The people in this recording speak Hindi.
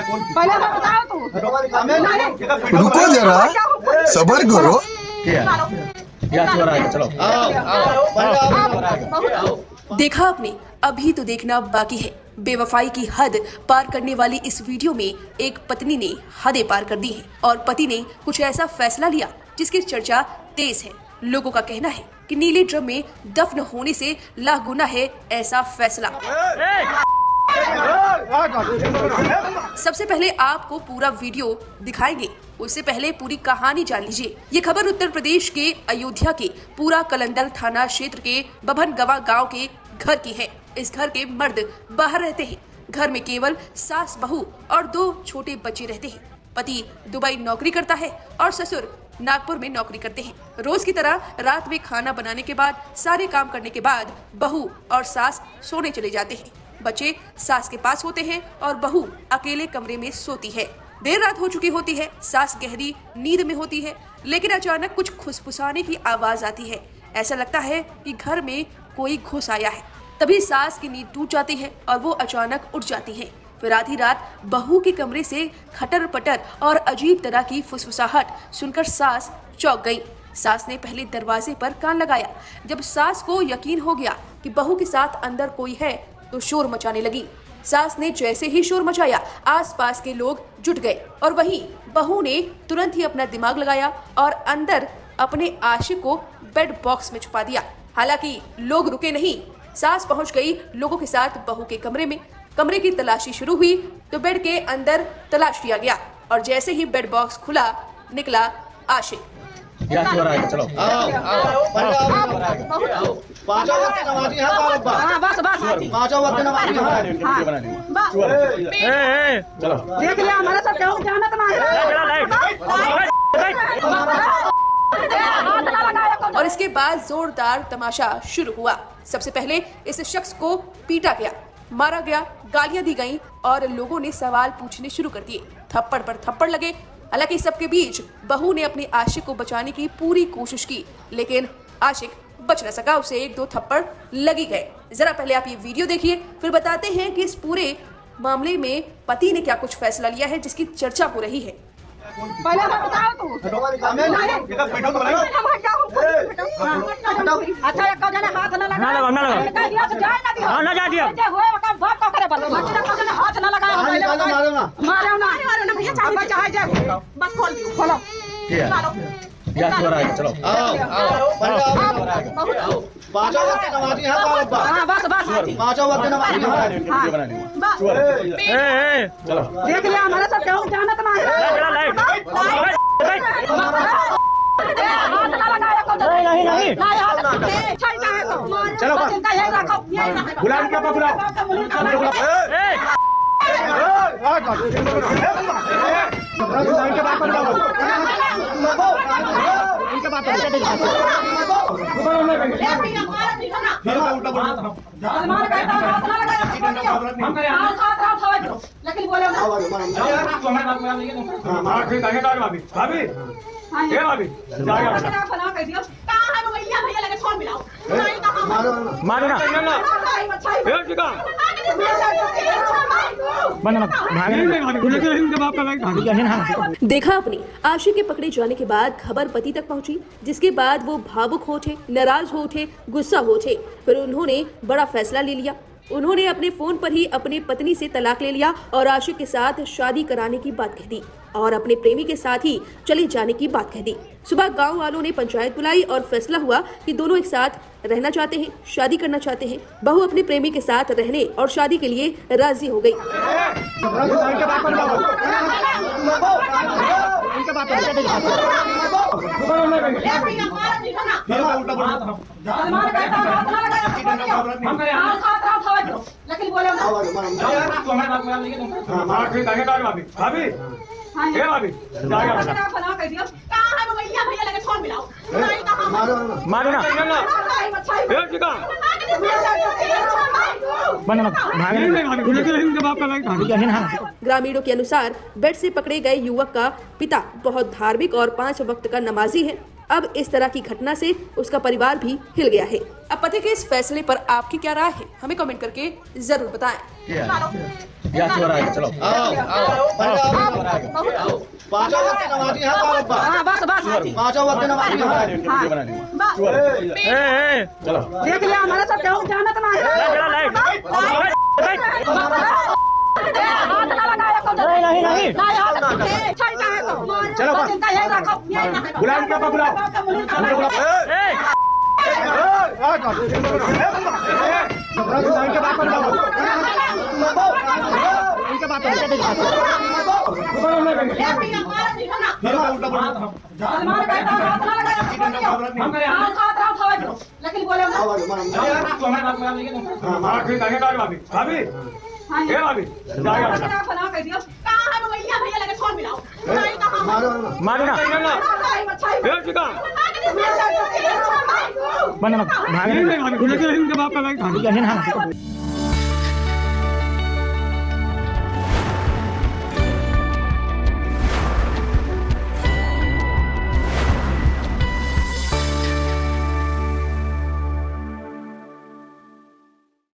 पहले बताओ तू। रुको जरा, सब्र करो। चलो देखा आपने, अभी तो देखना बाकी है। बेवफाई की हद पार करने वाली इस वीडियो में एक पत्नी ने हदें पार कर दी है और पति ने कुछ ऐसा फैसला लिया जिसकी चर्चा तेज है। लोगों का कहना है कि नीले ड्रम में दफन होने से लाख गुना है ऐसा फैसला। सबसे पहले आपको पूरा वीडियो दिखाएंगे, उससे पहले पूरी कहानी जान लीजिए। ये खबर उत्तर प्रदेश के अयोध्या के पूरा कलंदर थाना क्षेत्र के बभनगवा गांव के घर की है। इस घर के मर्द बाहर रहते हैं। घर में केवल सास, बहू और 2 छोटे बच्चे रहते हैं। पति दुबई नौकरी करता है और ससुर नागपुर में नौकरी करते हैं। रोज की तरह रात में खाना बनाने के बाद, सारे काम करने के बाद बहू और सास सोने चले जाते हैं। बच्चे सास के पास होते हैं और बहू अकेले कमरे में सोती है। देर रात हो चुकी होती है, सास गहरी नींद में होती है, लेकिन अचानक कुछ खुसफुसाने की आवाज आती है। ऐसा लगता है कि घर में कोई घुस आया है। तभी सास की नींद टूट जाती है और वो अचानक उठ जाती है। फिर आधी रात बहू के कमरे से खटर पटर और अजीब तरह की फुसफुसाहट सुनकर सास चौंक गई। सास ने पहले दरवाजे पर कान लगाया। जब सास को यकीन हो गया कि बहू के साथ अंदर कोई है तो शोर मचाने लगी। सास ने जैसे ही शोर मचाया, आसपास के लोग जुट गए और वहीं बहू ने तुरंत ही अपना दिमाग लगाया और अंदर अपने आशिक को बेड बॉक्स में छुपा दिया। हालांकि लोग रुके नहीं, सास पहुंच गई लोगों के साथ बहू के कमरे में। कमरे की तलाशी शुरू हुई तो बेड के अंदर तलाश किया गया और जैसे ही बेड बॉक्स खुला, निकला आशिक। चलो पांचों वक्त नमाजी हैं बस पांचों वक्त नमाजी हैं। चलो देख लिया हमारा सब क्या जाना और इसके बाद जोरदार तमाशा शुरू हुआ। सबसे पहले इस शख्स को पीटा गया, मारा गया, गालियां दी गईं और लोगों ने सवाल पूछने शुरू कर दिए। थप्पड़ पर थप्पड़ लगे। हालांकि सबके बीच बहू ने अपने आशिक को बचाने की पूरी कोशिश की, लेकिन आशिक बच न सका, उसे 1-2 थप्पड़ लगी गए। जरा पहले आप ये वीडियो देखिए, फिर बताते हैं कि इस पूरे मामले में पति ने क्या कुछ फैसला लिया है जिसकी चर्चा हो रही है। पहले बताओ तू। अच्छा एक जना हाथ ना लगा, ना जा दिया होए का बात का करे बल्लो हाथ ना लगा, मारो ना भैया, चाहे जाए बस खोलो चलो पांचों वक्त नमाजी हैं बस पांचों वक्त नमाजी हैं। चलो देख लिया हमारा सब क्या जाना चलो गुलाब क्या गुलाब लेकिन बोले देखा आपने, आशिक के पकड़े जाने के बाद खबर पति तक पहुंची, जिसके बाद वो भावुक हो उठे, नाराज हो उठे, गुस्सा हो उठे। फिर उन्होंने बड़ा फैसला ले लिया। उन्होंने अपने फोन पर ही अपनी पत्नी से तलाक ले लिया और आशिक के साथ शादी कराने की बात कह दी और अपने प्रेमी के साथ ही चले जाने की बात कह दी। सुबह गांव वालों ने पंचायत बुलाई और फैसला हुआ कि दोनों एक साथ रहना चाहते हैं, शादी करना चाहते हैं। बहू अपने प्रेमी के साथ रहने और शादी के लिए राजी हो गई। लेकिन बोले ग्रामीणों के अनुसार बेड से पकड़े गए युवक का पिता बहुत धार्मिक और 5 वक्त का नमाजी है। अब इस तरह की घटना से उसका परिवार भी हिल गया है। अब पति के इस फैसले पर आपकी क्या राय है, हमें कमेंट करके जरूर बताएं। चलो पांचों वक्त नमाजी है बाबा हाँ बस बस पांचों वक्त नमाजी है चलो देख लिया हमारे सब क्यों जानत ना है हाथ ना लगाया को नहीं चलता है तो चलो चिंता यही रखो यही ना बुलाओ इनका पापा बुलाओ इनके बाप को बुलाओ इनके बाप लेकिन बोले मारो ना भागने